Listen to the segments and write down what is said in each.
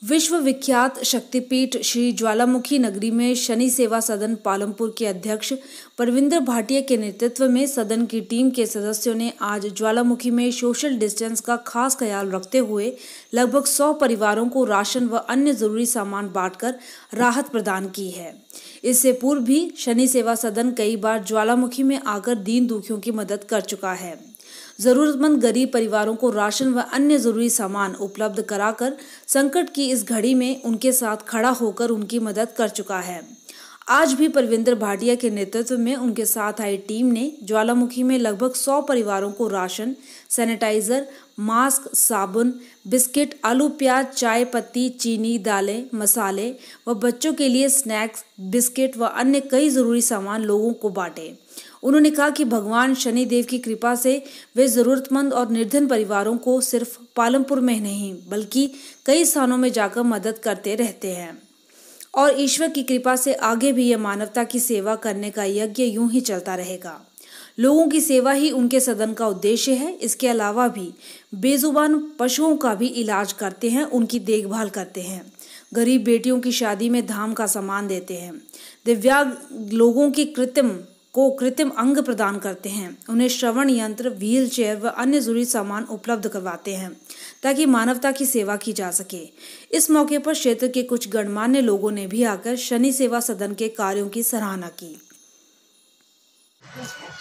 विश्व विख्यात शक्तिपीठ श्री ज्वालामुखी नगरी में शनि सेवा सदन पालमपुर के अध्यक्ष परविंदर भाटिया के नेतृत्व में सदन की टीम के सदस्यों ने आज ज्वालामुखी में सोशल डिस्टेंस का खास ख्याल रखते हुए लगभग 100 परिवारों को राशन व अन्य जरूरी सामान बांटकर राहत प्रदान की है। इससे पूर्व भी शनि सेवा सदन कई बार ज्वालामुखी में आकर दीन दुखियों की मदद कर चुका है। जरूरतमंद गरीब परिवारों को राशन व अन्य जरूरी सामान उपलब्ध कराकर संकट की इस घड़ी में उनके साथ खड़ा होकर उनकी मदद कर चुका है। आज भी परविंदर भाटिया के नेतृत्व में उनके साथ आई टीम ने ज्वालामुखी में लगभग 100 परिवारों को राशन, सैनिटाइजर, मास्क, साबुन, बिस्किट, आलू प्याज, चाय पत्ती, चीनी, दालें, मसाले व बच्चों के लिए स्नैक्स, बिस्किट व अन्य कई जरूरी सामान लोगों को बांटे। उन्होंने कहा कि भगवान शनिदेव की कृपा से वे जरूरतमंद और निर्धन परिवारों को सिर्फ पालमपुर में नहीं बल्कि कई स्थानों में जाकर मदद करते रहते हैं और ईश्वर की कृपा से आगे भी यह मानवता की सेवा करने का यज्ञ यूं ही चलता रहेगा। लोगों की सेवा ही उनके सदन का उद्देश्य है। इसके अलावा भी बेजुबान पशुओं का भी इलाज करते हैं, उनकी देखभाल करते हैं, गरीब बेटियों की शादी में धाम का सामान देते हैं, दिव्यांग लोगों की कृत्रिम अंग प्रदान करते हैं, उन्हें श्रवण यंत्र, व्हील चेयर व अन्य जरूरी सामान उपलब्ध करवाते हैं ताकि मानवता की सेवा की जा सके। इस मौके पर क्षेत्र के कुछ गणमान्य लोगों ने भी आकर शनि सेवा सदन के कार्यों की सराहना की।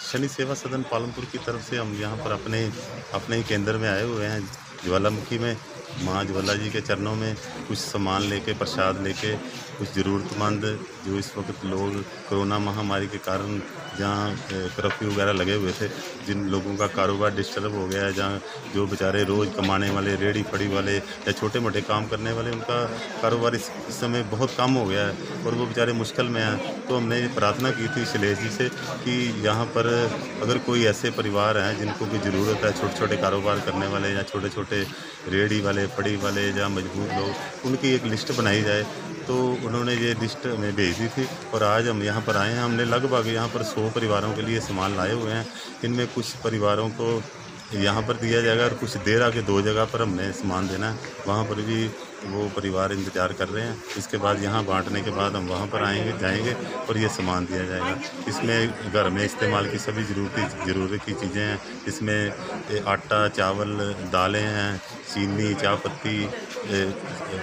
शनि सेवा सदन पालमपुर की तरफ से हम यहाँ पर अपने ही केंद्र में आए हुए हैं। ज्वालामुखी में माँ ज्वाला जी के चरणों में कुछ सामान लेके, प्रसाद लेके, कुछ ज़रूरतमंद जो इस वक्त लोग कोरोना महामारी के कारण जहाँ कर्फ्यू वगैरह लगे हुए थे, जिन लोगों का कारोबार डिस्टर्ब हो गया है, जहाँ जो बेचारे रोज़ कमाने वाले, रेहड़ी फड़ी वाले या छोटे मोटे काम करने वाले, उनका कारोबार इस समय बहुत कम हो गया है और वो बेचारे मुश्किल में हैं। तो हमने प्रार्थना की थी शैलेश जी से कि यहाँ पर अगर कोई ऐसे परिवार हैं जिनको भी ज़रूरत है, छोटे छोटे कारोबार करने वाले या छोटे छोटे रेहड़ी वाले, फड़ी वाले या मजबूर लोग, उनकी एक लिस्ट बनाई जाए। तो उन्होंने ये लिस्ट हमें भेज दी थी और आज हम यहाँ पर आए हैं। हमने लगभग यहाँ पर 100 परिवारों के लिए सामान लाए हुए हैं। इनमें कुछ परिवारों को यहाँ पर दिया जाएगा और कुछ देर आके 2 जगह पर हमने सामान देना है, वहाँ पर भी वो परिवार इंतज़ार कर रहे हैं। इसके बाद यहाँ बांटने के बाद हम वहाँ पर जाएंगे और ये सामान दिया जाएगा। इसमें घर में इस्तेमाल की सभी ज़रूरत की चीज़ें हैं। इसमें आटा, चावल, दालें हैं, चीनी, चाय पत्ती,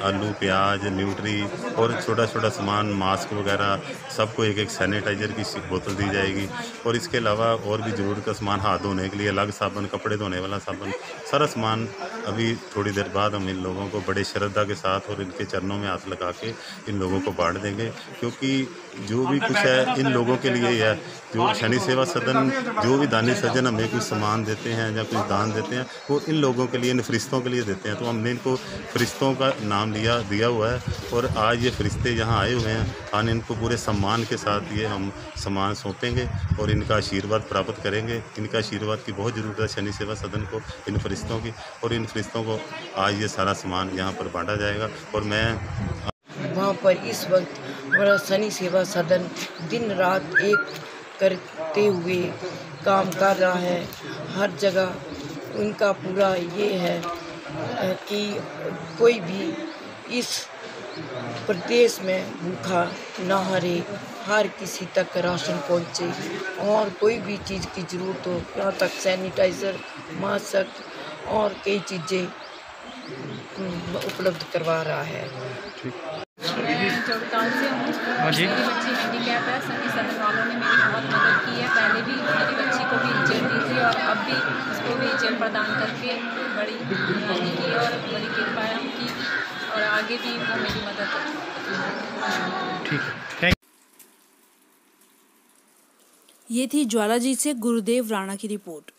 आलू प्याज, न्यूट्री और छोटा छोटा सामान, मास्क वगैरह, सबको एक एक सैनिटाइज़र की बोतल दी जाएगी। और इसके अलावा और भी ज़रूरत का सामान, हाथ धोने के लिए अलग साबुन, कपड़े धोने वाला साबुन, सारा सामान अभी थोड़ी देर बाद हम इन लोगों को बड़े श्रद्धा के साथ और इनके चरणों में हाथ लगा के इन लोगों को बांट देंगे। क्योंकि जो भी कुछ है इन लोगों के लिए ही है। जो शनि सेवा सदन, जो भी दानी सज्जन हमें कुछ सामान देते हैं या कुछ दान देते हैं, वो इन लोगों के लिए, इन फरिश्तों के लिए देते हैं। तो हमने इनको फरिश्तों का नाम दिया हुआ है और आज ये फरिश्ते यहाँ आए हुए हैं। आज इनको पूरे सम्मान के साथ ये हम सामान सौंपेंगे और इनका आशीर्वाद प्राप्त करेंगे। इनका आशीर्वाद की बहुत ज़रूरत है शनि सेवा सदन को, इन फरिश्तों की, और इन फरिश्तों को आज ये सारा सामान यहाँ पर बांटा जाएगा। और मैं वहाँ पर इस वक्त बड़ा शनि सेवा सदन दिन रात एक करते हुए काम कर रहा है। हर जगह उनका पूरा ये है कि कोई भी इस प्रदेश में भूखा ना रहे, हर किसी तक राशन पहुँचे और कोई भी चीज़ की ज़रूरत हो, यहाँ तक सैनिटाइज़र, मास्क और कई चीज़ें उपलब्ध करवा रहा है। मैं जोड़गांव से हूँ। मेरी बच्ची हैंडीकैप है। सभी सदन वालों ने मेरी बहुत मदद की है। पहले भी मेरी बच्ची को व्हील चेयर दी थी और अब भी उसको व्हील चेयर प्रदान करके बड़ी मेहरबानी की और बड़ी कृपा है उनकी, और आगे भी वो मेरी मदद करें। ठीक है। ये थी ज्वाला जी से गुरुदेव राणा की रिपोर्ट।